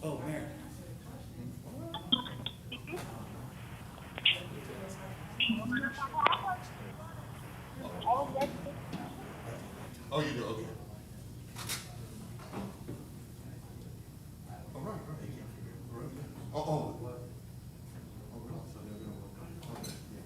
Oh, Mayor. Oh, you do, okay. All right, right. Oh, oh. Oh, really? So they're gonna, okay, yeah.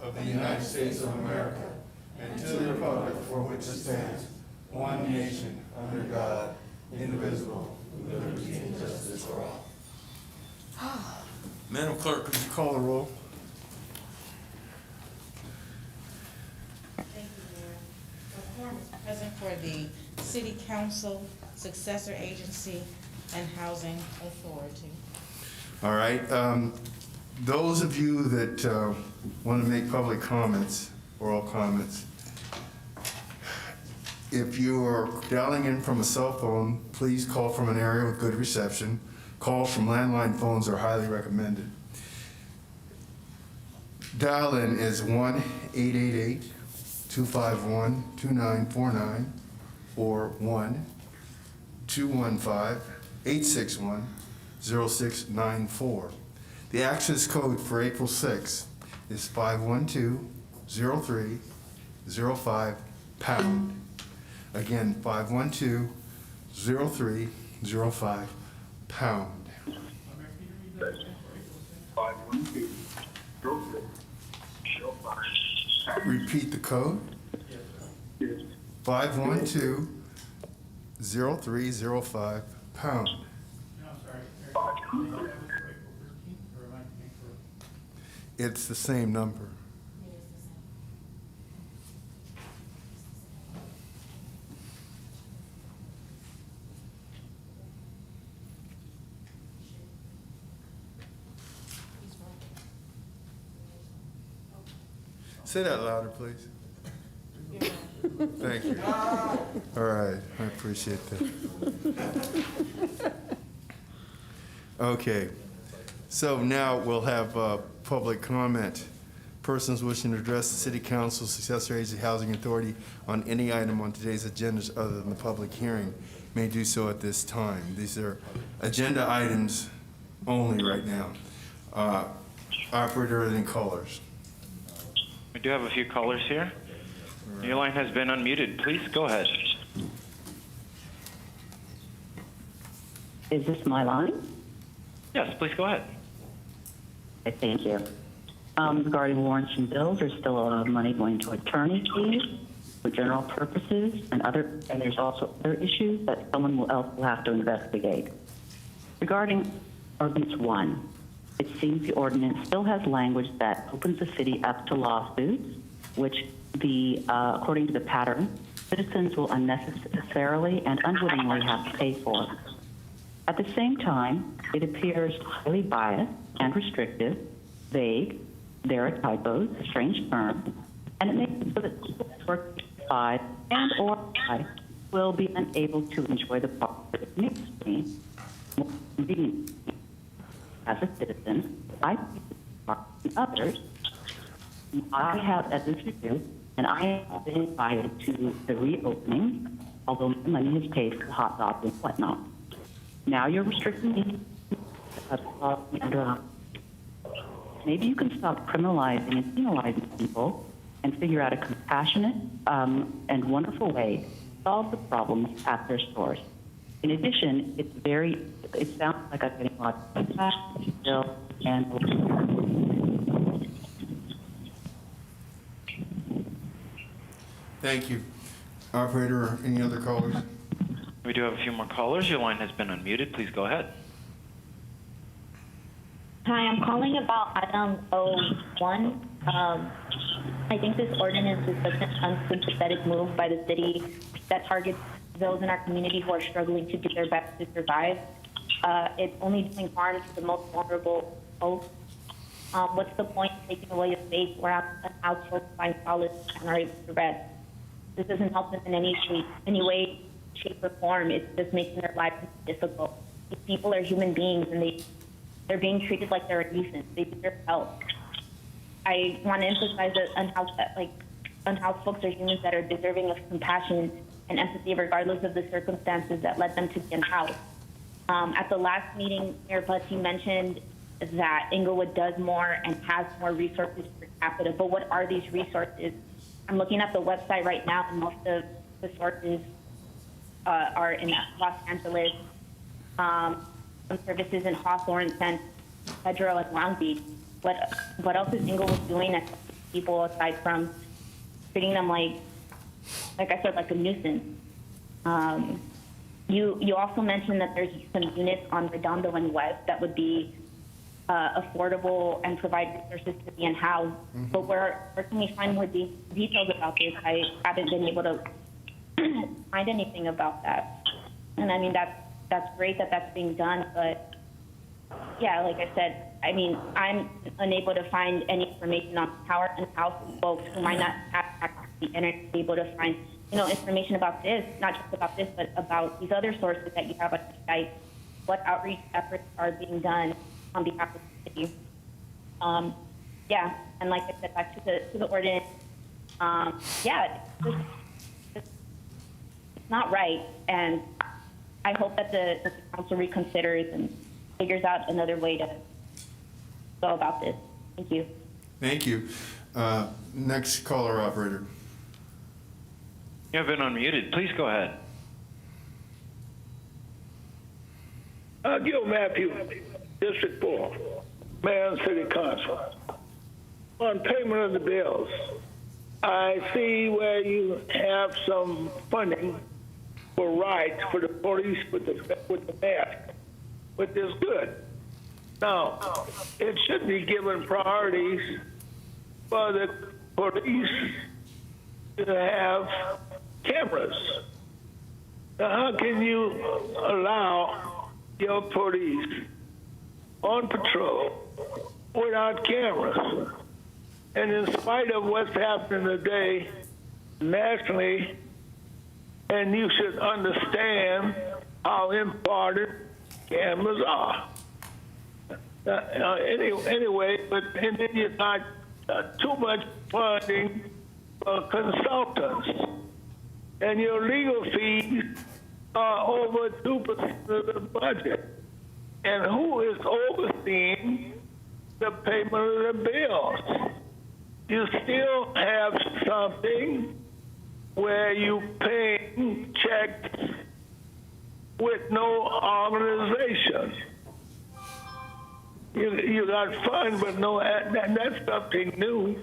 Of the United States of America, and to the republic for which it stands, one nation, under God, indivisible, with liberty and justice for all. Madam Clerk, could you call the roll? Thank you, Mayor. A quorum is present for the City Council, Successor Agency, and Housing Authority. All right. Those of you that want to make public comments, oral comments, if you are dialing in from a cell phone, please call from an area with good reception. Calls from landline phones are highly recommended. Dial in is 1-888-251-2949 or 1-215-861-0694. The access code for April 6th is 512-0305 pound. Again, 512-0305 pound. 512-0305. Repeat the code. 512-0305 pound. It's the same number. Say that louder, please. Thank you. All right, I appreciate that. Okay, so now we'll have public comment. Persons wishing to address the City Council, Successor Agency, Housing Authority on any item on today's agenda other than the public hearing may do so at this time. These are agenda items only right now. Operator, any callers? We do have a few callers here. Your line has been unmuted. Please go ahead. Is this my line? Yes, please go ahead. Okay, thank you. Regarding warrants and bills, there's still a lot of money going to attorney fees for general purposes, and there's also other issues that someone else will have to investigate. Regarding Ordinance 1, it seems the ordinance still has language that opens the city up to lawsuits, which according to the pattern, citizens will unnecessarily and unwittingly have to pay for. At the same time, it appears highly biased and restrictive, vague, there are typos, strange terms, and it makes it so that people who work 5 and or 5 will be unable to enjoy the park that it makes me more convenient. As a citizen, I see the park and others. I have, as this review, and I have been invited to the reopening, although the money is paid for the hot dogs and whatnot. Now you're restricting me under. Maybe you can stop criminalizing and penalizing people and figure out a compassionate and wonderful way to solve the problems at their source. In addition, it sounds like I'm getting a lot of feedback, still, and Thank you. Operator, any other callers? We do have a few more callers. Your line has been unmuted. Please go ahead. Hi, I'm calling about item 01. I think this ordinance is such an unsympathetic move by the city that targets those in our community who are struggling to do their best to survive. It's only doing harm to the most vulnerable folks. What's the point of taking away a space where households find solace and are able to rest? This doesn't help them in any way, shape, or form. It's just making their lives difficult. These people are human beings, and they're being treated like they're a nuisance. They deserve help. I want to emphasize that unhoused folks are humans that are deserving of compassion and empathy regardless of the circumstances that led them to be unhoused. At the last meeting, Mayor Bussey mentioned that Inglewood does more and has more resources per capita, but what are these resources? I'm looking at the website right now, and most of the sources are in Los Angeles, some services in Hawthorne, San Pedro, and Long Beach. What else is Inglewood doing as people aside from treating them like I said, like a nuisance? You also mentioned that there's some units on Redondo and West that would be affordable and provide resources to the unhoused. Mm-hmm. But where can we find more details about this? I haven't been able to find anything about that. And I mean, that's great that that's being done, but yeah, like I said, I mean, I'm unable to find any information on how our unhoused folks who might not have access to the internet be able to find, information about this, not just about this, but about these other sources that you have on your site. What outreach efforts are being done on behalf of the city? Yeah, and like I said, back to the ordinance. Yeah, it's not right, and I hope that the council reconsiders and figures out another way to go about this. Thank you. Thank you. Next caller, operator. You have been unmuted. Please go ahead. Gil Matthew, District 4, Mayor and City Council. On payment of the bills, I see where you have some funding for rights for the police with the mask, which is good. Now, it should be given priorities for the police to have cameras. Now, how can you allow your police on patrol without cameras? And in spite of what's happening today nationally, and you should understand how important cameras are. Anyway, and then you got too much funding for consultants, and your legal fees are over 2% of the budget. And who is overseeing the payment of the bills? You still have something where you pay checks with no organization. You got fun, but no, that's something new.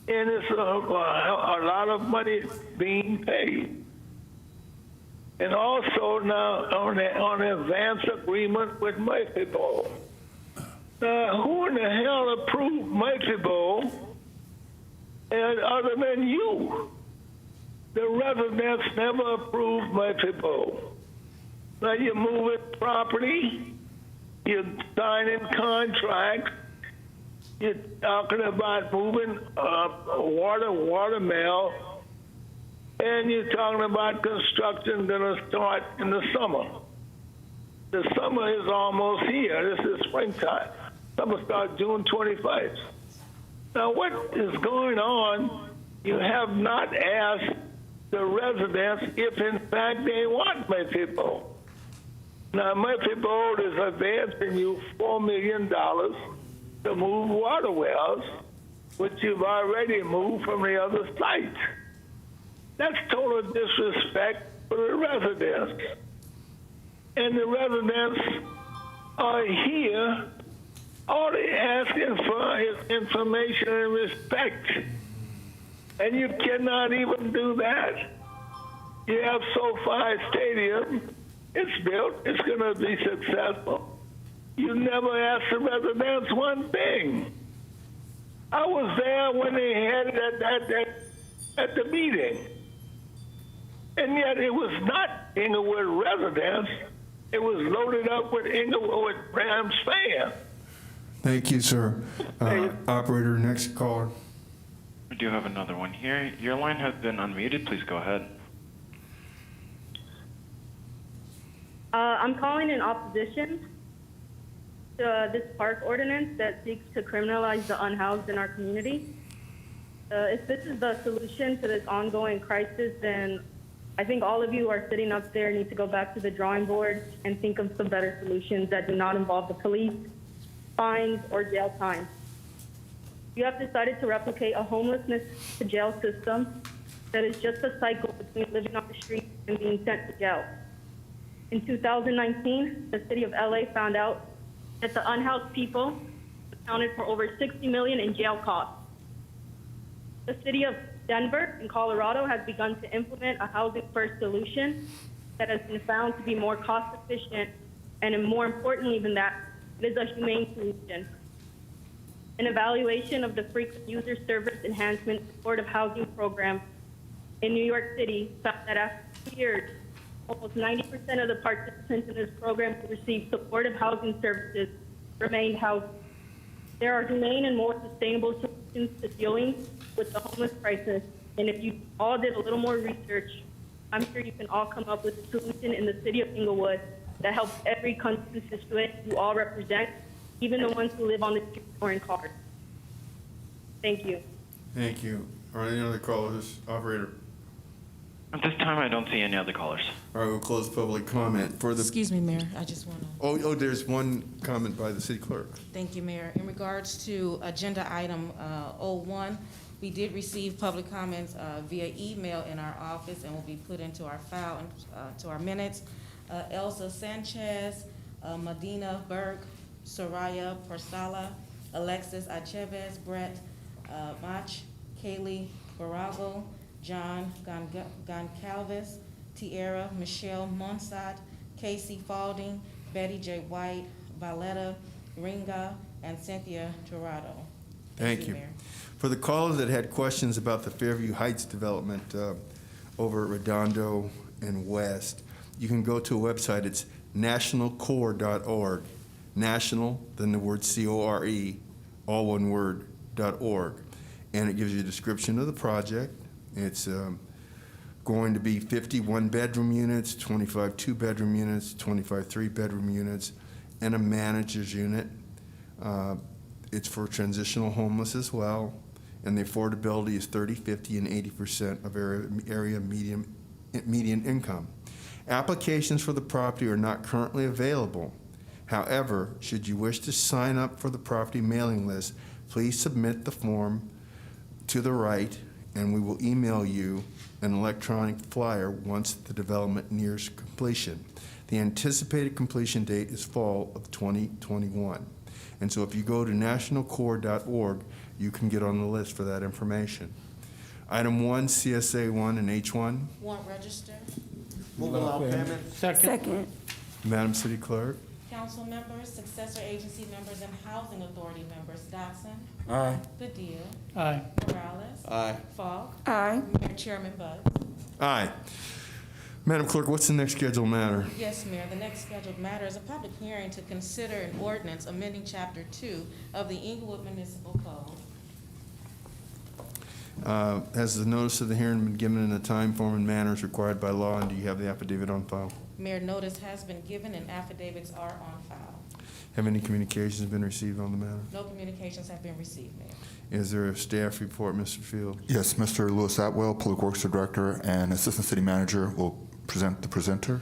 And it's a lot of money being paid. And also now on an advance agreement with Mexico. Now, who in the hell approved Mexico and other than you? The residents never approved Mexico. Now you're moving property, you're signing contracts, you're talking about moving water mill, and you're talking about construction going to start in the summer. The summer is almost here. This is springtime. Summer starts June 21st. Now, what is going on You have not asked the residents if in fact they want Murphy Bold. Now, Murphy Bold is advancing you $4 million to move water wells, which you've already moved from the other site. That's total disrespect for the residents. And the residents are here, all they're asking for is information and respect. And you cannot even do that. You have SoFi Stadium, it's built, it's gonna be successful. You never asked the residents one thing. I was there when they had it at the meeting. And yet it was not Inglewood residents. It was loaded up with Inglewood Rams fans. Thank you, sir. Operator, next caller. We do have another one here. Your line has been unmuted. Please go ahead. I'm calling in opposition to this park ordinance that seeks to criminalize the unhoused in our community. If this is the solution to this ongoing crisis, then I think all of you are sitting up there need to go back to the drawing board and think of some better solutions that do not involve the police, fines, or jail time. You have decided to replicate a homelessness to jail system that is just a cycle between living on the street and being sent to jail. In 2019, the city of LA found out that the unhoused people accounted for over $60 million in jail costs. The city of Denver in Colorado has begun to implement a housing-first solution that has been found to be more cost-efficient, and more importantly than that, it is a humane solution. An evaluation of the frequent user service enhancement supportive housing program in New York City found that after 2 years, almost 90% of the participants in this program who received supportive housing services remained housed. There are humane and more sustainable solutions to dealing with the homeless crisis, and if you all did a little more research, I'm sure you can all come up with a solution in the city of Inglewood that helps every constituent you all represent, even the ones who live on the street or in cars. Thank you. Thank you. Are there any other callers? Operator. At this time, I don't see any other callers. All right, we'll close public comment. For the, Excuse me, Mayor, I just want to, there's one comment by the city clerk. thank you, Mayor. In regards to agenda item 01, we did receive public comments via email in our office and will be put into our file and to our minutes. Elsa Sanchez, Medina Burke, Soraya Porsala, Alexis Acheves, Brett Mach, Kaylee Barago, John Goncalves, Tierra Michelle Monsat, Casey Falding, Betty J. White, Valetta Ringa, and Cynthia Torado. Thank you. Mayor. For the callers that had questions about the Fairview Heights development over at Redondo and West, you can go to a website. It's nationalcore.org. National, then the word CORE, all one word, .org. And it gives you a description of the project. It's going to be 51 bedroom units, 25 two-bedroom units, 25 three-bedroom units, and a manager's unit. It's for transitional homeless as well, and the affordability is 30, 50, and 80% of area median income. Applications for the property are not currently available. However, should you wish to sign up for the property mailing list, please submit the form to the right, and we will email you an electronic flyer once the development nears completion. The anticipated completion date is fall of 2021. And so if you go to nationalcore.org, you can get on the list for that information. Item 1, CSA 1 and H1. Warrant register. Move allow payment. Second. Madam City Clerk. Council members, successor agency members, and housing authority members, Dotson. Aye. Padilla. Aye. Morales. Aye. Falk. Aye. Mayor Chairman Bud. Aye. Madam Clerk, what's the next scheduled matter? Yes, Mayor. The next scheduled matter is a public hearing to consider an ordinance amending Chapter 2 of the Inglewood Municipal Code. Has the notice of the hearing been given in a time, form, and manner as required by law, and do you have the affidavit on file? Mayor, notice has been given and affidavits are on file. Have any communications been received on the matter? No communications have been received, Mayor. Is there a staff report, Mr. Field? Yes, Mr. Lewis Atwell, Public Works Director and Assistant City Manager, will present the presenter.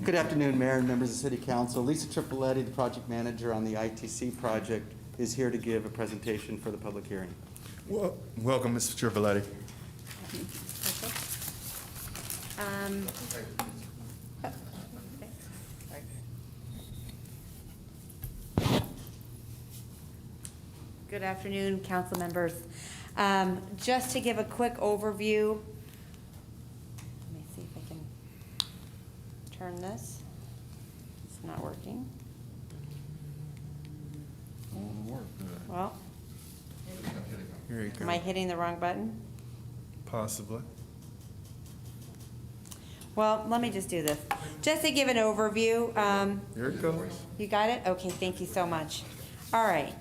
Good afternoon, Mayor and members of the City Council. Lisa Tripoletti, the project manager on the ITC project, is here to give a presentation for the public hearing. Welcome, Mr. Tripoletti. Good afternoon, council members. Just to give a quick overview, let me see if I can turn this. It's not working. Well, Here you am I go. hitting the wrong button? Possibly. Well, let me just do this. Just to give an overview, There it goes. you got it? Okay, thank you so much. All right.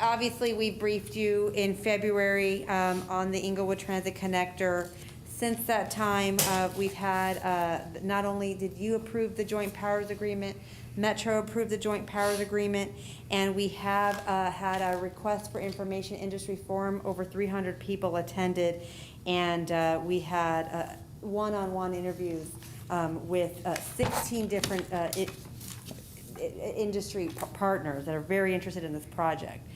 Obviously, we briefed you in February on the Inglewood Transit Connector. Since that time, we've had, not only did you approve the joint powers agreement, Metro approved the joint powers agreement, and we have had a request for information industry forum. Over 300 people attended, and we had one-on-one interviews with 16 different industry partners that are very interested in this project.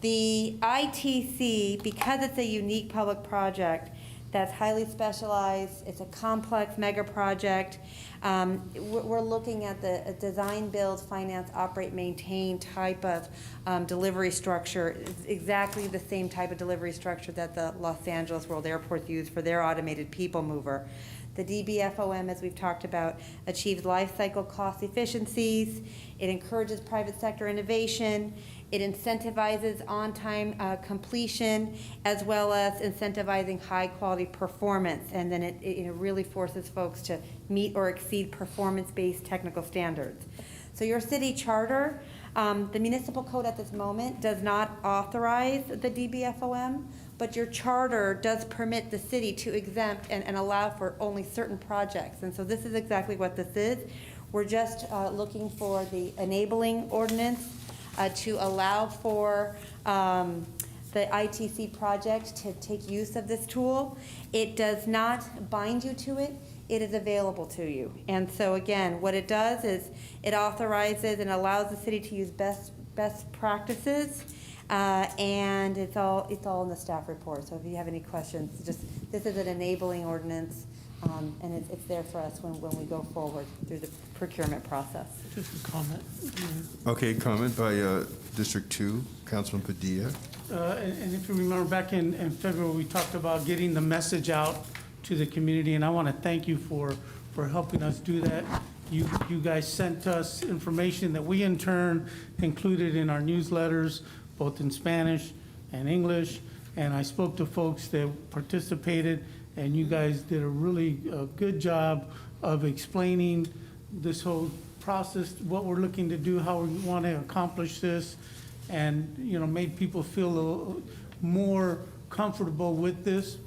The ITC, because it's a unique public project that's highly specialized, it's a complex mega project, we're looking at the design, build, finance, operate, maintain type of delivery structure. It's exactly the same type of delivery structure that the Los Angeles World Airports use for their automated people mover. The DBFOM, as we've talked about, achieves life cycle cost efficiencies. It encourages private sector innovation. It incentivizes on-time completion, as well as incentivizing high-quality performance. And then it really forces folks to meet or exceed performance-based technical standards. So your city charter, the municipal code at this moment does not authorize the DBFOM, but your charter does permit the city to exempt and allow for only certain projects. And so this is exactly what this is. We're just looking for the enabling ordinance to allow for the ITC project to take use of this tool. It does not bind you to it. It is available to you. And so again, what it does is it authorizes and allows the city to use best practices, and it's all in the staff report. So if you have any questions, this is an enabling ordinance, and it's there for us when we go forward through the procurement process. Just a comment. Okay, comment by District 2, Councilman Padilla. And if you remember back in February, we talked about getting the message out to the community, and I want to thank you for helping us do that. You guys sent us information that we in turn included in our newsletters, both in Spanish and English, and I spoke to folks that participated, and you guys did a really good job of explaining this whole process, what we're looking to do, how we want to accomplish this, and, made people feel a little more comfortable with this,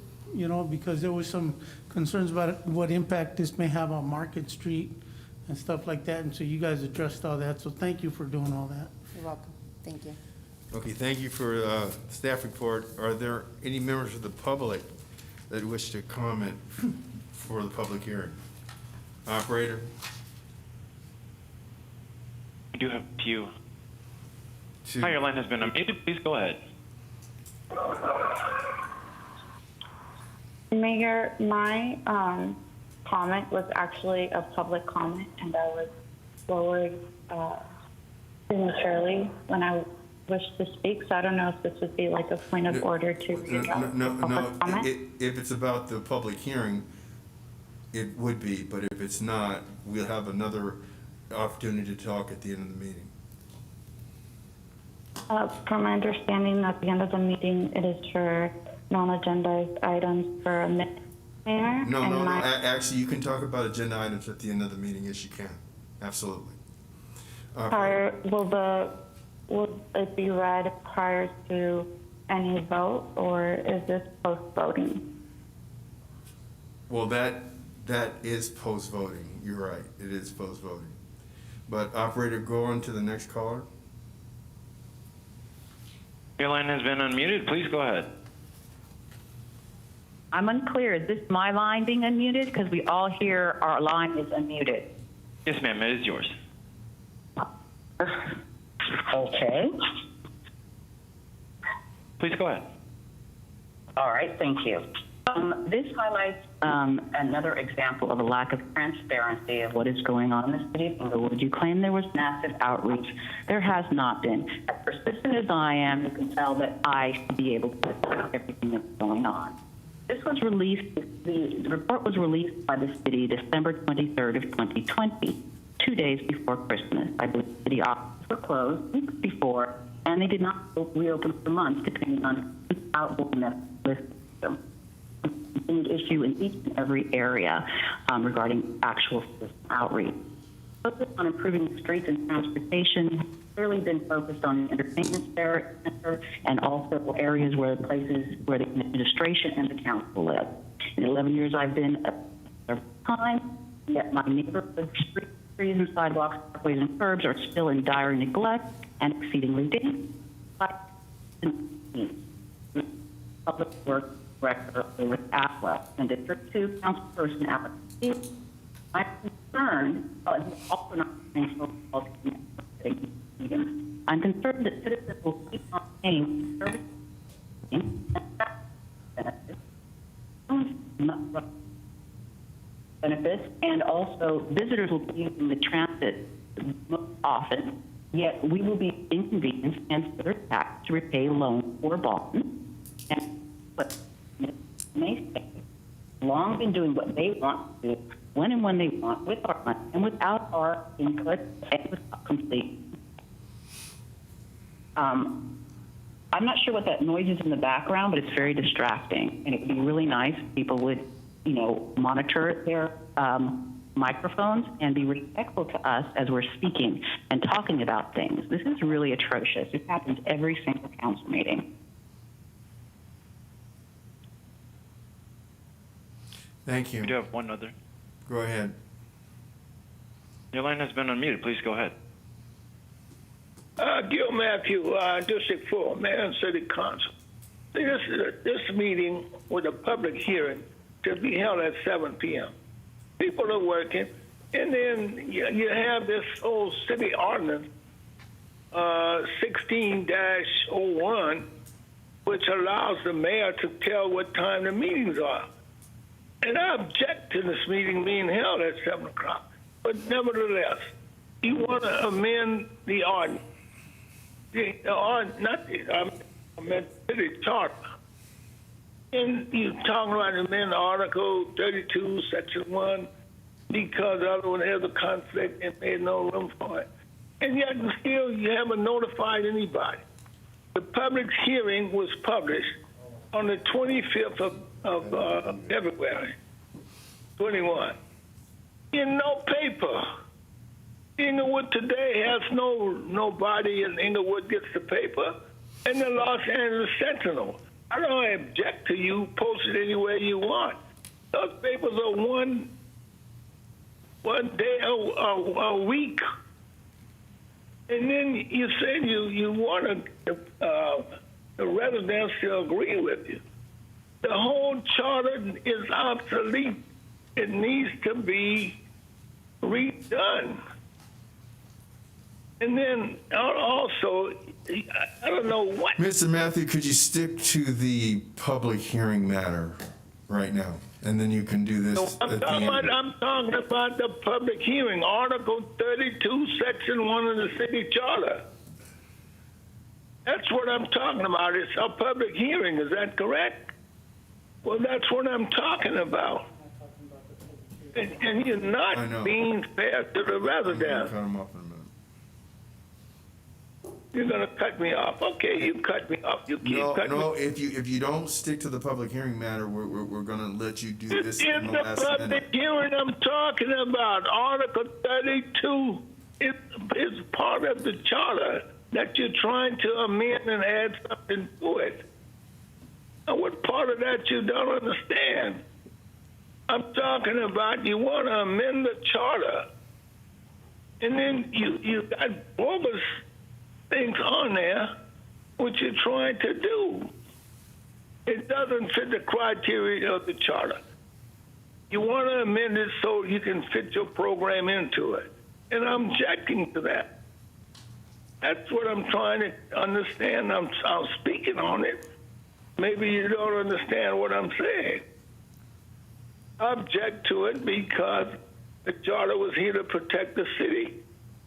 because there was some concerns about what impact this may have on Market Street and stuff like that, and so you guys addressed all that, so thank you for doing all that. You're welcome. Thank you. Okay, thank you for staff report. Are there any members of the public that wish to comment for the public hearing? Operator? We do have a few. Hi, your line has been unmuted. Please go ahead. Mayor, my comment was actually a public comment, and I was forward prematurely when I wished to speak. So I don't know if this would be like a point of order to read out public comment. If it's about the public hearing, it would be, but if it's not, we'll have another opportunity to talk at the end of the meeting. From my understanding, at the end of the meeting, it is for non-agendized items for a minute, Mayor. No, actually, you can talk about agenda items at the end of the meeting, yes, you can, absolutely. Will it be read prior to any vote, or is this post-voting? Well, that is post-voting, you're right, it is post-voting. But operator, go on to the next caller. Your line has been unmuted. Please go ahead. I'm unclear. Is this my line being unmuted? Because we all hear our line is unmuted. Yes, ma'am, it is yours. Okay. Please go ahead. All right, thank you. This highlights another example of a lack of transparency of what is going on in the city of Inglewood. You claim there was massive outreach. There has not been. As persistent as I am, you can tell that I should be able to assess everything that's going on. This was released, the report was released by the city December 23rd of 2020, 2 days before Christmas. I believe city offices were closed weeks before, and they did not reopen for months, depending on who's outgoing that list system. Continued issue in each and every area regarding actual system outreach. Focus on improving streets and transportation, clearly been focused on the entertainment center and also areas where places where the administration and the council live. In 11 years I've been several times, yet my neighborhood streets, trees and sidewalks, parkways and curbs are still in dire neglect and exceedingly dangerous. Public Works Director with Atwell and District 2 Councilperson Alex. I'm concerned, also not I'm concerned that citizens will keep on paying service benefits, and also visitors will be using the transit most often, yet we will be inconvenienced and further taxed to repay loans or bonds. And but may say, long been doing what they want to do, when and when they want, with our money and without our input and without complete. I'm not sure what that noise is in the background, but it's very distracting, and it would be really nice if people would, monitor their microphones and be respectful to us as we're speaking and talking about things. This is really atrocious. It happens every single council meeting. Thank you. We do have one other. Go ahead. Your line has been unmuted. Please go ahead. Gil Matthew, District 4, Mayor and City Council. See, this meeting with a public hearing should be held at 7 p.m. People are working, and then you have this old city ordinance, 16-01, which allows the mayor to tell what time the meetings are. And I object to this meeting being held at 7 o'clock. But nevertheless, you want to amend the ordinance. I meant city charter. And you're talking about amend Article 32, Section 1, because the other one has a conflict and made no room for it. And yet still you haven't notified anybody. The public hearing was published on the 25th of February, 21. In no paper. Inglewood today has nobody in Inglewood gets the paper, and the Los Angeles Sentinel. I don't object to you post it anywhere you want. Those papers are one day a week, and then you said you want the residents to agree with you. The whole charter is obsolete. It needs to be redone. And then also, I don't know what. Mr. Matthew, could you stick to the public hearing matter right now? And then you can do this at the end. I'm talking about the public hearing, Article 32, Section 1 of the city charter. That's what I'm talking about. It's a public hearing. Is that correct? Well, that's what I'm talking about. And you're not being fair to the residents. Cut him off in a minute. You're going to cut me off. Okay, you cut me off. You keep cutting me off. If you don't stick to the public hearing matter, we're going to let you do this in the last public minute. hearing I'm talking about. Article 32 is part of the charter that you're trying to amend and add something to it. Now, what part of that you don't understand? I'm talking about you want to amend the charter And then you got bogus things on there, which you're trying to do. It doesn't fit the criteria of the charter. You want to amend it so you can fit your program into it. And I'm objecting to that. That's what I'm trying to understand. I'm speaking on it. Maybe you don't understand what I'm saying. I object to it because the charter was here to protect the city.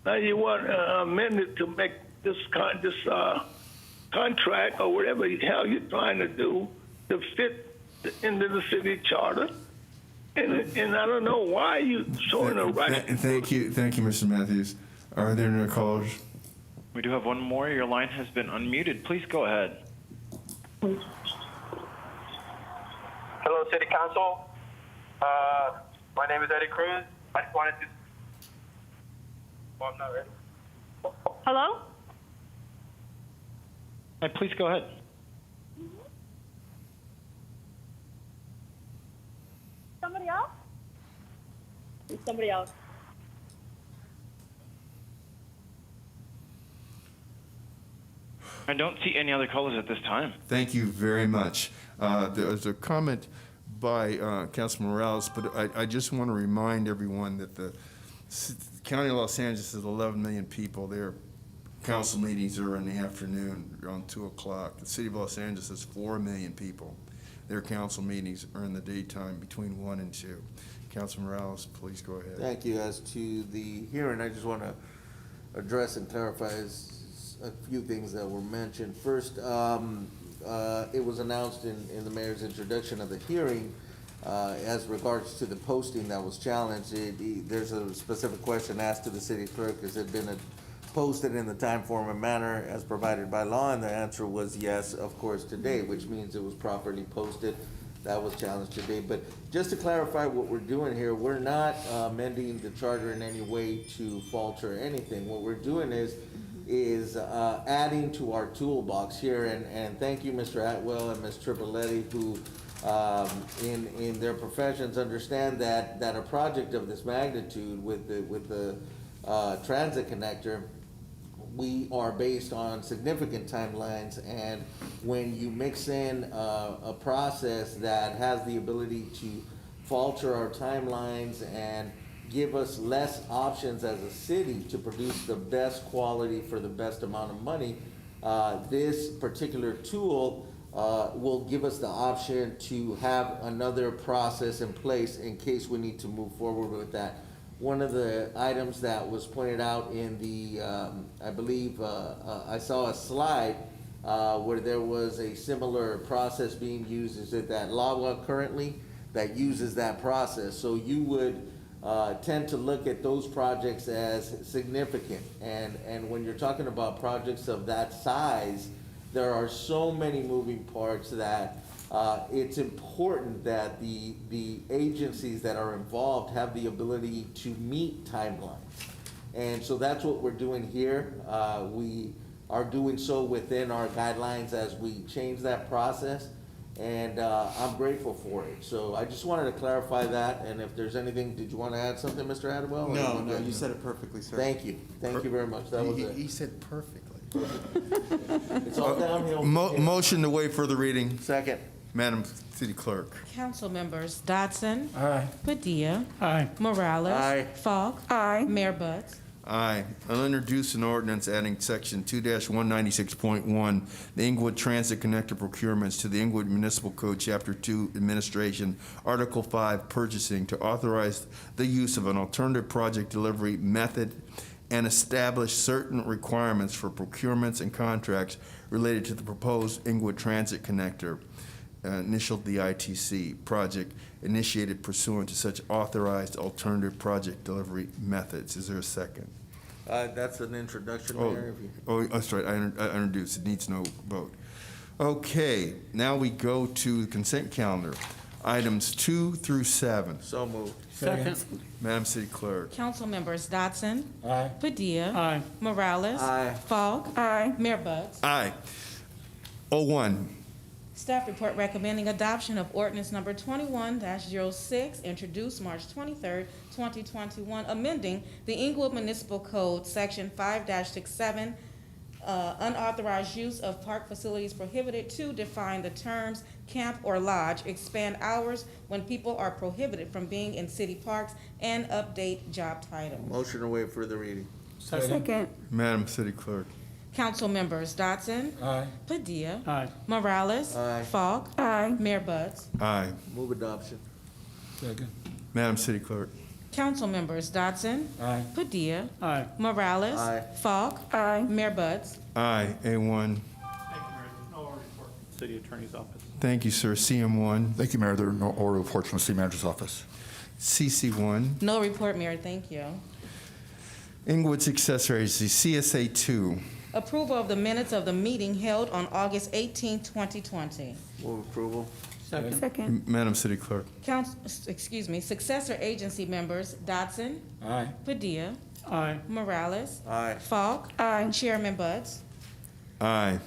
Now you want to amend it to make this contract or whatever the hell you're trying to do to fit into the city charter. And I don't know why you showing a right. Thank you, Mr. Matthews. Are there no callers? We do have one more. Your line has been unmuted. Please go ahead. Hello, City Council. My name is Eddie Cruz. I just wanted to. Oh, I'm not ready. Hello? Hi, please go ahead. Somebody else? Somebody else. I don't see any other callers at this time. Thank you very much. There's a comment by Councilman Morales, but I just want to remind everyone that the County of Los Angeles is 11 million people. Their council meetings are in the afternoon around 2 o'clock. The City of Los Angeles is 4 million people. Their council meetings are in the daytime between 1 and 2. Councilman Morales, please go ahead. Thank you. As to the hearing, I just want to address and clarify a few things that were mentioned. First, it was announced in the mayor's introduction of the hearing as regards to the posting that was challenged. There's a specific question asked to the city clerk: has it been posted in the time, form, and manner as provided by law? And the answer was yes, of course, today, which means it was properly posted. That was challenged today. But just to clarify what we're doing here, we're not amending the charter in any way to falter anything. What we're doing is adding to our toolbox here. And thank you, Mr. Atwell and Ms. Tripoletti, who in their professions understand that a project of this magnitude with the transit connector, we are based on significant timelines, and when you mix in a process that has the ability to falter our timelines and give us less options as a city to produce the best quality for the best amount of money, this particular tool will give us the option to have another process in place in case we need to move forward with that. One of the items that was pointed out in the, I believe, I saw a slide where there was a similar process being used. Is it that LAWA currently that uses that process? So you would tend to look at those projects as significant. And when you're talking about projects of that size, there are so many moving parts that it's important that the agencies that are involved have the ability to meet timelines. And so that's what we're doing here. We are doing so within our guidelines as we change that process. And I'm grateful for it. So I just wanted to clarify that. And if there's anything, did you want to add something, Mr. Adwell? No, you said it perfectly, sir. Thank you. Thank you very much. That was it. He said perfectly. It's all downhill. Motion to waive further reading. Second. Madam City Clerk. Council members Dodson. Aye. Padilla. Aye. Morales. Aye. Falk. Aye. Mayor Buds. Aye. I'll introduce an ordinance adding section 2-196.1, the Inglewood Transit Connector procurements to the Inglewood Municipal Code, Chapter 2, Administration, Article 5, Purchasing, to authorize the use of an alternative project delivery method and establish certain requirements for procurements and contracts related to the proposed Inglewood Transit Connector, initialed the ITC project, initiated pursuant to such authorized alternative project delivery methods. Is there a second? That's an introduction, Mayor. That's right. I introduced. It needs no vote. Okay. Now we go to the consent calendar. Items 2 through 7. So moved. Second. Madam City Clerk. Council members Dodson. Aye. Padilla. Aye. Morales. Aye. Falk. Aye. Mayor Buds. Aye. 01. Staff report recommending adoption of ordinance number 21-06, introduced March 23rd, 2021, amending the Inglewood Municipal Code, Section 5-67, unauthorized use of park facilities prohibited, to define the terms camp or lodge, expand hours when people are prohibited from being in city parks, and update job titles. Motion to waive further reading. Second. Madam City Clerk. Council members Dotson. Aye. Padilla. Aye. Morales. Aye. Falk. Aye. Mayor Buds. Aye. Move adoption. Second. Madam City Clerk. Council members Dotson. Aye. Padilla. Aye. Morales. Aye. Falk. Aye. Mayor Buds. Aye. A1. City Attorney's Office. Thank you, sir. CM1. Thank you, Mayor. There are no oral reports from the City Manager's Office. CC1. No report, Mayor. Thank you. Inglewood Successor Agency, CSA2. Approval of the minutes of the meeting held on August 18, 2020. Move approval. Second. Madam City Clerk. Successor agency members Dotson. Aye. Padilla. Aye. Morales. Aye. Falk. Aye. Chairman Buds. Aye.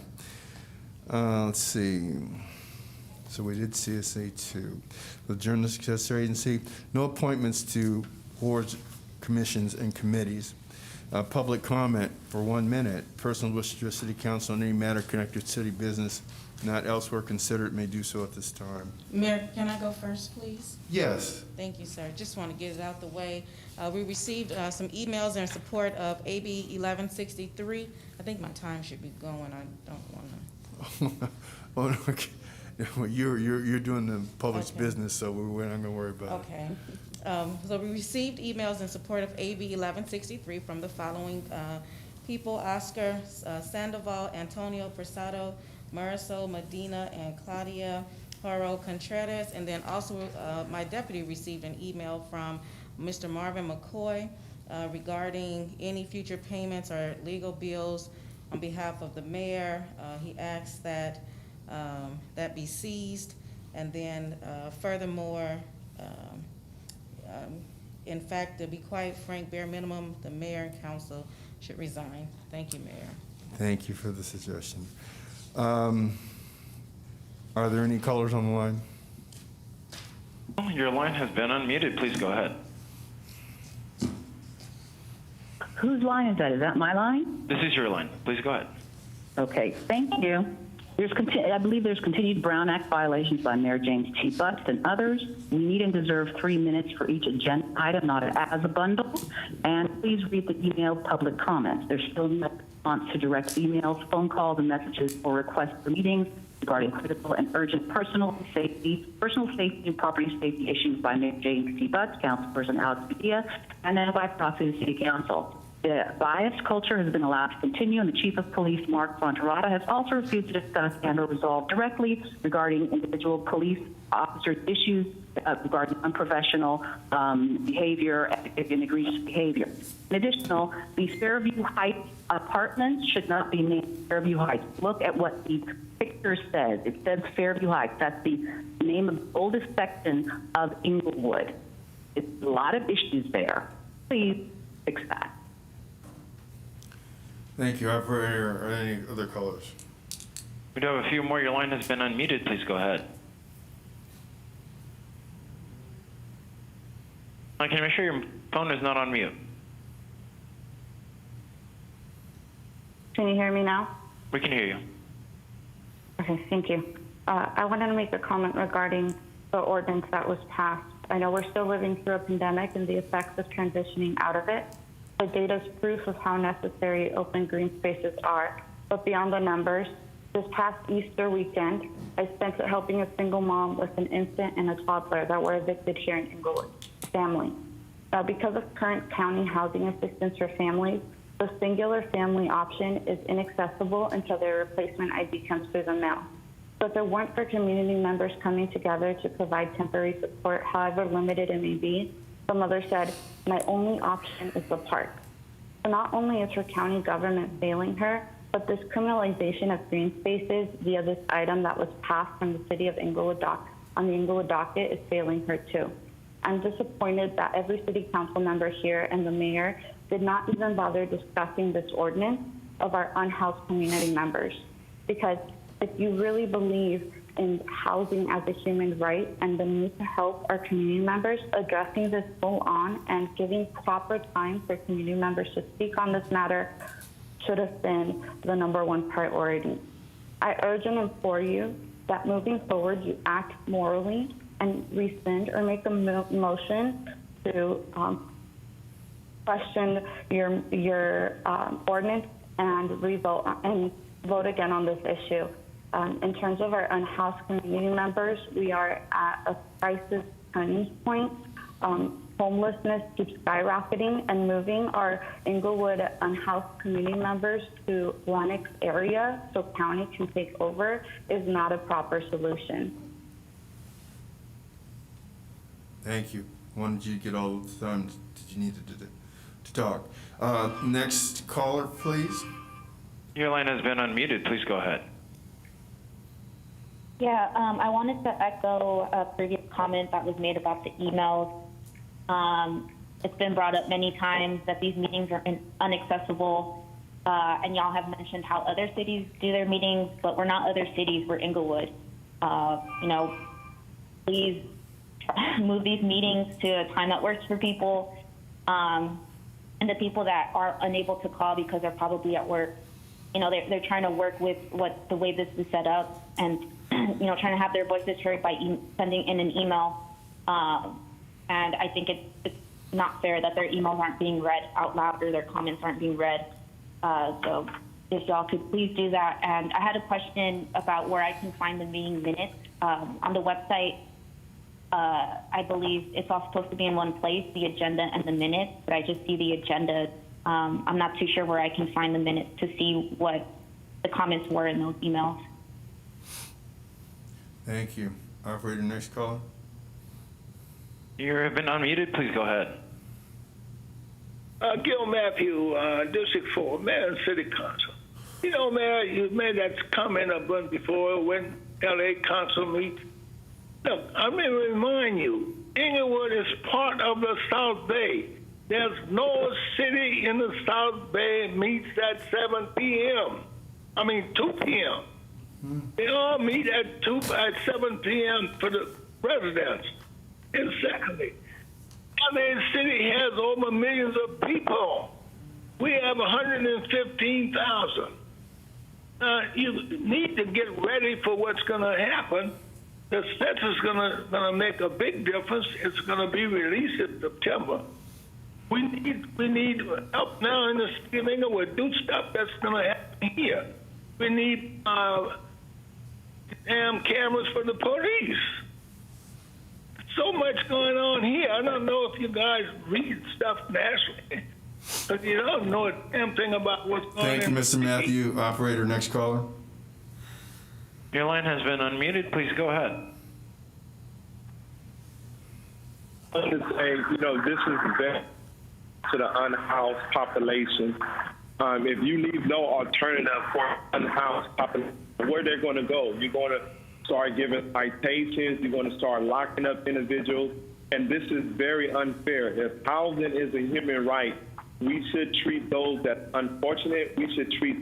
Let's see. So we did CSA2. The Journal Successor Agency, no appointments to boards, commissions, and committees. Public comment for 1 minute. Persons wishing to address City Council on any matter connected to city business not elsewhere considered may do so at this time. Mayor, can I go first, please? Yes. Thank you, sir. Just want to get it out the way. We received some emails in support of AB 1163. I think my time should be going. I don't want to. Oh, no, okay. Well, you're doing the public's Okay. business, so we're not going to worry about it. Okay. So we received emails in support of AB 1163 from the following people: Oscar Sandoval, Antonio Persado, Marisol Medina, and Claudia Haro Contreras. And then also my deputy received an email from Mr. Marvin McCoy regarding any future payments or legal bills on behalf of the mayor. He asked that that be seized. And then furthermore, in fact, to be quite frank, bare minimum, the mayor and council should resign. Thank you, Mayor. Thank you for the suggestion. Are there any callers on the line? Your line has been unmuted. Please go ahead. Whose line is that? Is that my line? This is your line. Please go ahead. Okay, thank you. I believe there's continued Brown Act violations by Mayor James T. Butts and others. We need and deserve 3 minutes for each agenda item, not as a bundle. And please read the emailed public comments. There's still no response to direct emails, phone calls, and messages or requests for meetings regarding critical and urgent personal safety and property safety issues by Mayor James T. Butts, Councilperson Alex Padilla, and then by proxy the City Council. The biased culture has been allowed to continue, and the Chief of Police, Mark Fonterrata, has also refused to discuss and or resolve directly regarding individual police officers' issues regarding unprofessional behavior and egregious behavior. In addition, the Fairview Heights apartments should not be named Fairview Heights. Look at what the picture says. It says Fairview Heights. That's the name of the oldest section of Inglewood. It's a lot of issues there. Please fix that. Thank you. Operator, are there any other callers? We do have a few more. Your line has been unmuted. Please go ahead. Can you make sure your phone is not on mute? Can you hear me now? We can hear you. Okay, thank you. I wanted to make a comment regarding the ordinance that was passed. I know we're still living through a pandemic and the effects of transitioning out of it. The data is proof of how necessary open green spaces are. But beyond the numbers, this past Easter weekend, I spent it helping a single mom with an infant and a toddler that were evicted here in Inglewood, family. Because of current county housing assistance for families, the singular family option is inaccessible until their replacement ID comes through the mail. So if it weren't for community members coming together to provide temporary support, however limited it may be, the mother said, my only option is the park. So not only is her county government failing her, but this criminalization of green spaces via this item that was passed from the city of Inglewood on the Inglewood docket is failing her too. I'm disappointed that every city council member here and the mayor did not even bother discussing this ordinance of our unhoused community members. Because if you really believe in housing as a human right and the need to help our community members addressing this full on and giving proper time for community members to speak on this matter should have been the #1 priority. I urge and implore you that moving forward, you act morally and rescind or make a motion to question your ordinance and vote again on this issue. In terms of our unhoused community members, we are at a crisis turning point. Homelessness keeps skyrocketing, and moving our Inglewood unhoused community members to Lenox area so county can take over is not a proper solution. Thank you. Wanted you to get all the time that you needed to talk. Next caller, please. Your line has been unmuted. Please go ahead. Yeah, I wanted to echo a previous comment that was made about the emails. It's been brought up many times that these meetings are inaccessible, and y'all have mentioned how other cities do their meetings, but we're not other cities, we're Inglewood. Please move these meetings to a time that works for people, and the people that are unable to call because they're probably at work, they're trying to work with the way this is set up, and trying to have their voices heard by sending in an email. And I think it's not fair that their emails aren't being read out loud or their comments aren't being read. So if y'all could please do that. And I had a question about where I can find the meeting minutes. On the website, I believe it's all supposed to be in one place, the agenda and the minutes, but I just see the agenda. I'm not too sure where I can find the minutes to see what the comments were in those emails. Thank you. Operator, next caller. You have been unmuted. Please go ahead. Gil Matthew, District 4, Mayor and City Council. Mayor, you made that comment a bunch before when LA Council meets. Look, I'm going to remind you, Inglewood is part of the South Bay. There's no city in the South Bay meets at 7 p.m. 2 p.m. They all meet at 7 p.m. for the residents. Exactly. LA City has over millions of people. We have 115,000. You need to get ready for what's going to happen. The census is going to make a big difference. It's going to be released in September. We need help now in the city of Inglewood. Do stuff that's going to happen here. We need damn cameras for the police. So much going on here. I don't know if you guys read stuff nationally, but you don't know a damn thing about what's going on. Thank you, Mr. Matthew. Operator, next caller. Your line has been unmuted. Please go ahead. I want to say, this is best to the unhoused population. If you leave no alternative for unhoused population, where they're going to go? You're going to start giving citations. You're going to start locking up individuals. And this is very unfair. If housing is a human right, we should treat those that unfortunate. We should treat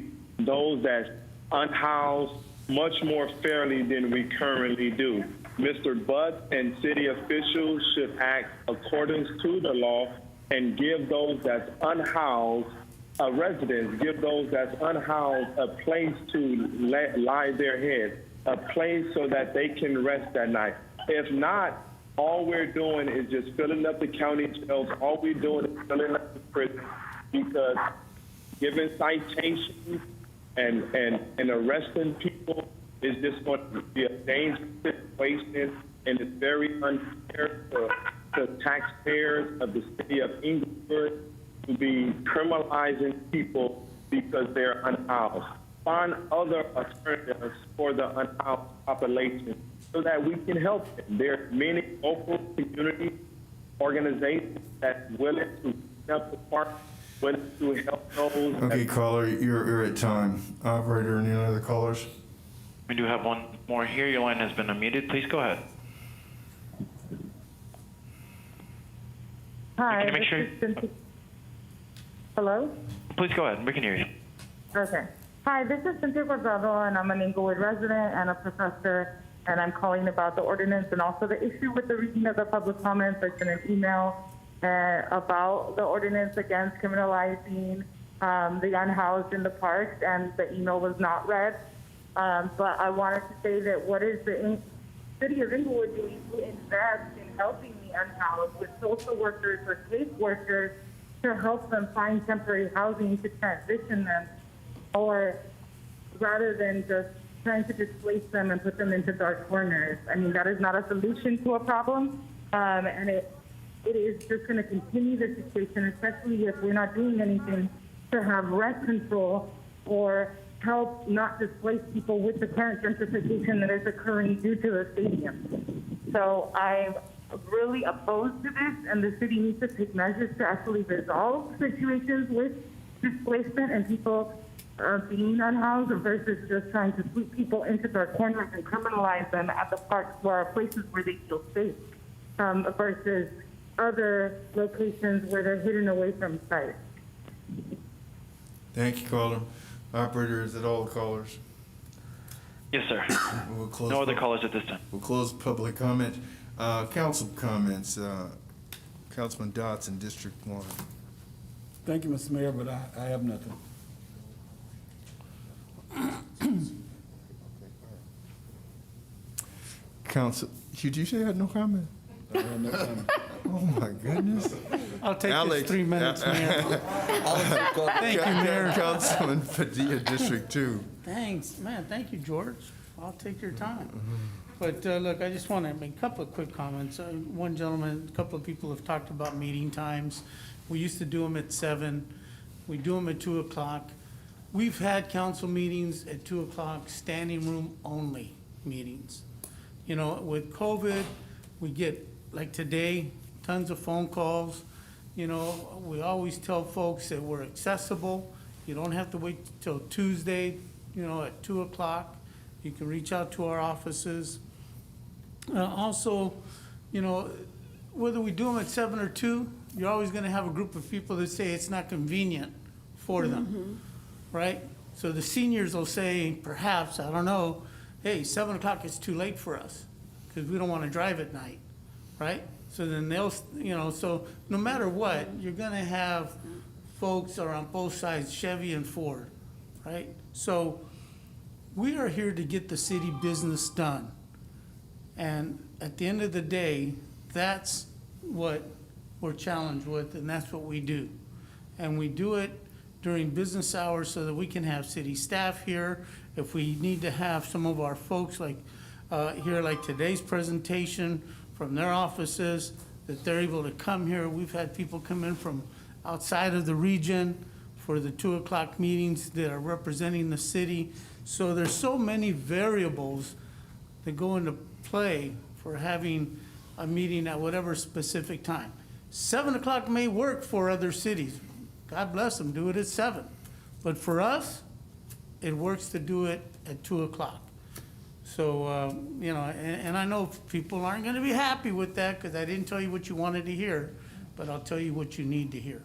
those that unhoused much more fairly than we currently do. Mr. Butt and city officials should act according to the law and give those that's unhoused residents, give those that's unhoused a place to lie their head, a place so that they can rest at night. If not, all we're doing is just filling up the county jails. All we're doing is filling up the prison, because giving citations and arresting people is just going to be a dangerous situation, and it's very unfair for the taxpayers of the city of Inglewood to be criminalizing people because they're unhoused. Find other alternatives for the unhoused population so that we can help them. There are many local community organizations that's willing to clean up the park, willing to help those. Okay, caller, you're at time. Operator, any other callers? We do have one more here. Your line has been unmuted. Please go ahead. Hi. Can you make sure? Hello? Please go ahead. We can hear you. Okay. Hi, this is Cynthia Guardado, and I'm an Inglewood resident and a professor and I'm calling about the ordinance and also the issue with the reading of the public comments. I sent an email about the ordinance against criminalizing the unhoused in the parks, and the email was not read. But I wanted to say that what is the City of Inglewood doing to invest in helping the unhoused with social workers or case workers to help them find temporary housing to transition them, or rather than just trying to displace them and put them into dark corners. I mean, that is not a solution to a problem, and it is just going to continue the situation, especially if we're not doing anything to have rent control or help not displace people with the current gentrification that is occurring due to the stadium. So I'm really opposed to this, and the city needs to take measures to actually resolve situations with displacement and people being unhoused versus just trying to sweep people into their corners and criminalize them at the parks or places where they feel safe, versus other locations where they're hidden away from sight. Thank you, caller. Operator, is it all the callers? Yes, sir. We'll close No other callers at this time. We'll close public comment. Council comments. Councilman Dotson, District 1. Thank you, Mr. Mayor, but I have nothing. Council, did you say you had no comment? I have no comment. Oh, my goodness. I'll take Alex, this 3 minutes, Mayor. Thank you, Mayor. Councilman Padilla, District 2. Thanks, man, thank you, George. I'll take your time. But look, I just want to make a couple of quick comments. One gentleman, a couple of people have talked about meeting times. We used to do them at 7. We do them at 2 o'clock. We've had council meetings at 2 o'clock, standing room only meetings. You know, with COVID, we get, like today, tons of phone calls. You know, we always tell folks that we're accessible. You don't have to wait till Tuesday, you know, at 2 o'clock. You can reach out to our offices. Also, you know, whether we do them at 7 or 2, you're always gonna have a group of people that say it's not convenient for them, right? So the seniors will say, perhaps, I don't know, hey, 7 o'clock is too late for us, because we don't wanna drive at night, right? So then they'll, you know, so no matter what, you're gonna have folks are on both sides, Chevy and Ford, right? So we are here to get the city business done. And at the end of the day, that's what we're challenged with, and that's what we do. And we do it during business hours so that we can have city staff here. If we need to have some of our folks like here, like today's presentation from their offices, that they're able to come here. We've had people come in from outside of the region for the 2 o'clock meetings that are representing the city. So there's so many variables that go into play for having a meeting at whatever specific time. 7 o'clock may work for other cities. God bless them, do it at 7. But for us, it works to do it at 2 o'clock. So, you know, and I know people aren't gonna be happy with that because I didn't tell you what you wanted to hear, but I'll tell you what you need to hear.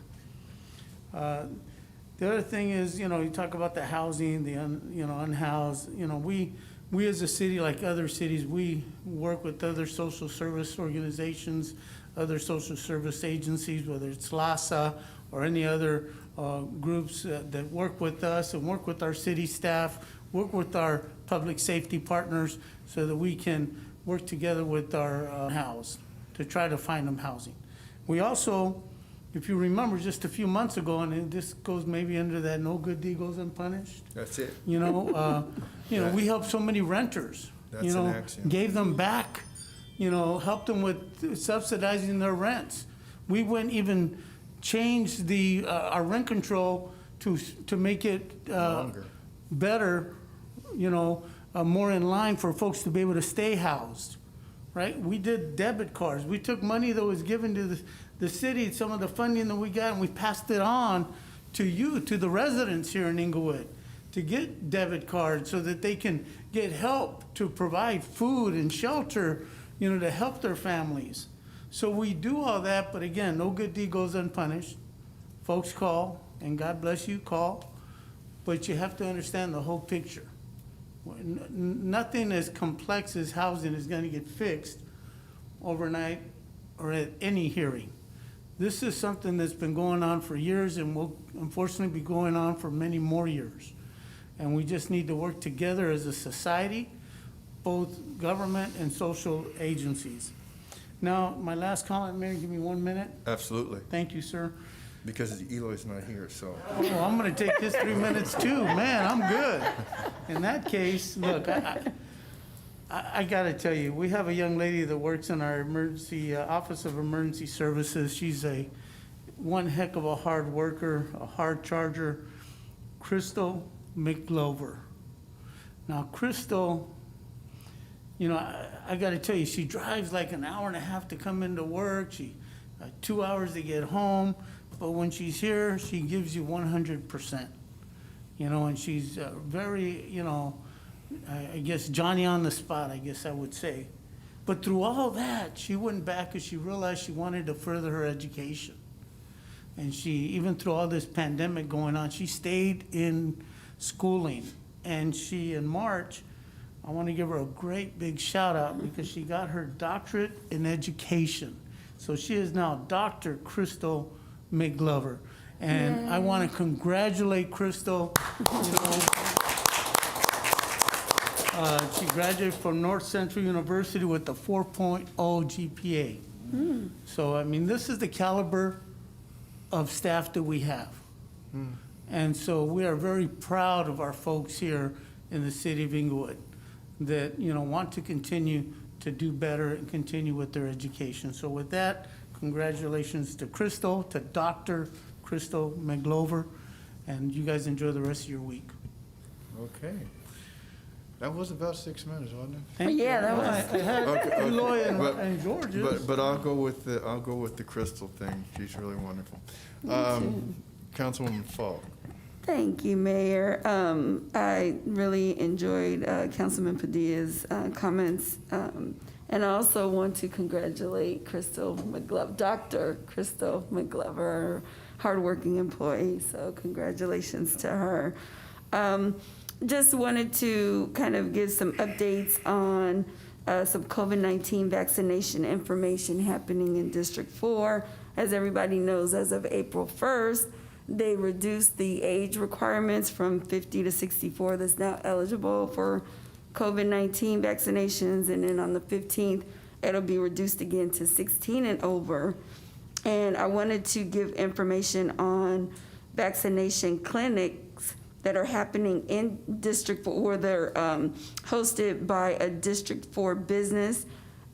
The other thing is, you know, you talk about the housing, the unhoused. You know, we as a city, like other cities, we work with other social service organizations, other social service agencies, whether it's LASA or any other groups that work with us and work with our city staff, work with our public safety partners so that we can work together with our house to try to find them housing. We also, if you remember just a few months ago, and this goes maybe under that no good deed goes unpunished. That's it. You know, we helped so many renters. That's you know, an axiom. gave them back, you know, helped them with subsidizing their rents. We went even changed the our rent control to make it better, you know, more in line for folks to be able to stay housed, right? We did debit cards. We took money that was given to the city, some of the funding that we got, and we passed it on to you, to the residents here in Inglewood, to get debit cards so that they can get help to provide food and shelter, you know, to help their families. So we do all that, but again, no good deed goes unpunished. Folks call, and God bless you, call, but you have to understand the whole picture. Nothing as complex as housing is going to get fixed overnight or at any hearing. This is something that's been going on for years and will unfortunately be going on for many more years. And we just need to work together as a society, both government and social agencies. Now, my last comment, Mayor, give me 1 minute. Absolutely. Thank you, sir. Because Eloy's not here, so. Oh, I'm gonna take his 3 minutes too. Man, I'm good. In that case, look, I gotta tell you, we have a young lady that works in our emergency, Office of Emergency Services. She's one heck of a hard worker, a hard charger, Crystal McGlover. Now, Crystal, you know, I gotta tell you, she drives like an hour and a half to come into work. She 2 hours to get home. But when she's here, she gives you 100%, you know, and she's very, you know, I guess Johnny on the spot, I guess I would say. But through all that, she went back because she realized she wanted to further her education. And she, even through all this pandemic going on, she stayed in schooling. And she, in March, I want to give her a great big shout out because she got her doctorate in education. So she is now Dr. Crystal McGlover. And I want to congratulate Crystal. You know, she graduated from North Central University with a 4.0 GPA. So, I mean, this is the caliber of staff that we have. And so we are very proud of our folks here in the city of Inglewood that, you know, want to continue to do better and continue with their education. So with that, congratulations to Crystal, to Dr. Crystal McGlover, and you guys enjoy the rest of your week. Okay. That was about 6 minutes, wasn't it? Thank you. Yeah, that was- I had Eloy and George's. But I'll go with the Crystal thing. She's really wonderful. Councilwoman Falk. Thank you, Mayor. I really enjoyed Councilman Padilla's comments. And I also want to congratulate Crystal McGlover, Dr. Crystal McGlover, hardworking employee. So congratulations to her. Just wanted to kind of give some updates on some COVID-19 vaccination information happening in District 4. As everybody knows, as of April 1st, they reduced the age requirements from 50 to 64 that's now eligible for COVID-19 vaccinations, and then on the 15th, it'll be reduced again to 16 and over. And I wanted to give information on vaccination clinics that are happening in District 4, where they're hosted by a District 4 business.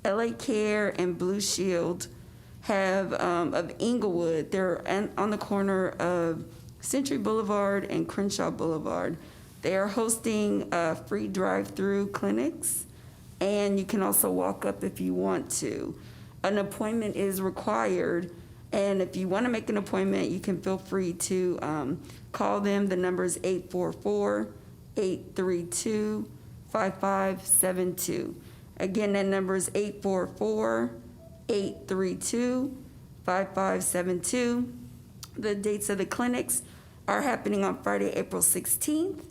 LA Care and Blue Shield have of Inglewood. They're on the corner of Century Boulevard and Crenshaw Boulevard. They are hosting free drive-through clinics, and you can also walk up if you want to. An appointment is required, and if you want to make an appointment, you can feel free to call them. The number is 844-832-5572. Again, that number is 844-832-5572. The dates of the clinics are happening on Friday, April 16th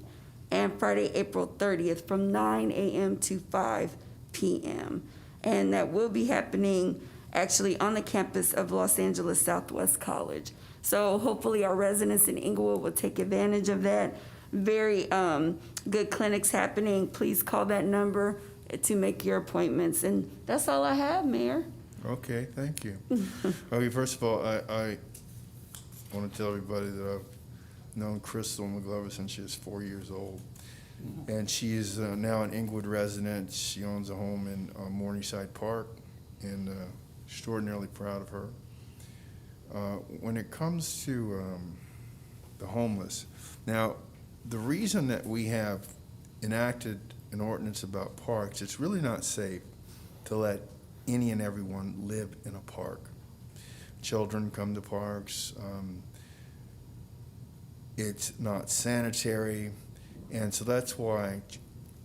and Friday, April 30th from 9 a.m. to 5 p.m. And that will be happening actually on the campus of Los Angeles Southwest College. So hopefully our residents in Inglewood will take advantage of that. Very good clinics happening. Please call that number to make your appointments. And that's all I have, Mayor. Okay, thank you. Okay, first of all, I want to tell everybody that I've known Crystal McGlover since she was 4 years old. And she is now an Inglewood resident. She owns a home in Morningside Park, and extraordinarily proud of her. When it comes to the homeless, now, the reason that we have enacted an ordinance about parks, it's really not safe to let any and everyone live in a park. Children come to parks. It's not sanitary. And so that's why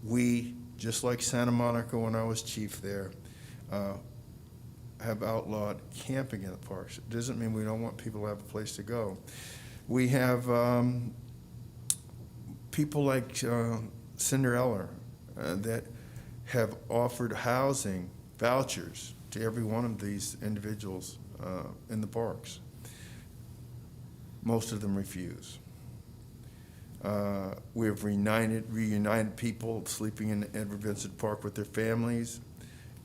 we, just like Santa Monica when I was chief there, have outlawed camping in the parks. It doesn't mean we don't want people to have a place to go. We have people like Cinderella that have offered housing vouchers to every one of these individuals in the parks. Most of them refuse. We have reunited people sleeping in Edward Vincent Park with their families,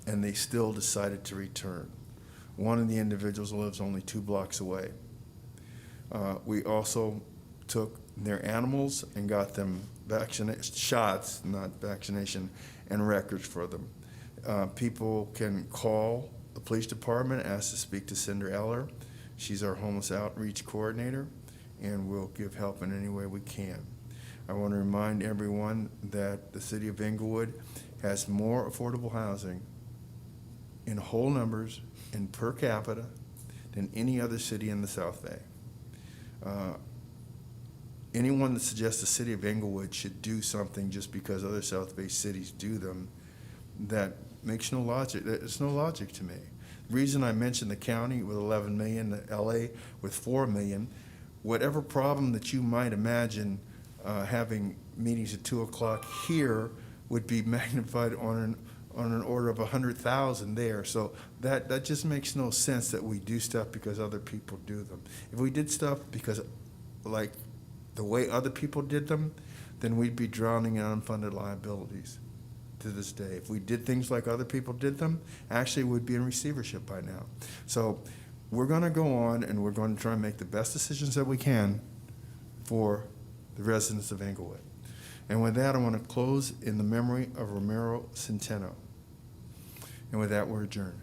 and they still decided to return. One of the individuals lives only 2 blocks away. We also took their animals and got them shots, not vaccination, and records for them. People can call the police department, ask to speak to Cinder Eller. She's our homeless outreach coordinator, and we'll give help in any way we can. I want to remind everyone that the city of Inglewood has more affordable housing in whole numbers and per capita than any other city in the South Bay. Anyone that suggests the city of Inglewood should do something just because other South Bay cities do them, that makes no logic. It's no logic to me. The reason I mentioned the county with 11 million, the LA with 4 million, whatever problem that you might imagine having meetings at 2 o'clock here would be magnified on an order of 100,000 there. So that just makes no sense that we do stuff because other people do them. If we did stuff because like the way other people did them, then we'd be drowning in unfunded liabilities to this day. If we did things like other people did them, actually we'd be in receivership by now. So we're going to go on and we're going to try and make the best decisions that we can for the residents of Inglewood. And with that, I want to close in the memory of Romero Centeno. And with that, we're adjourned.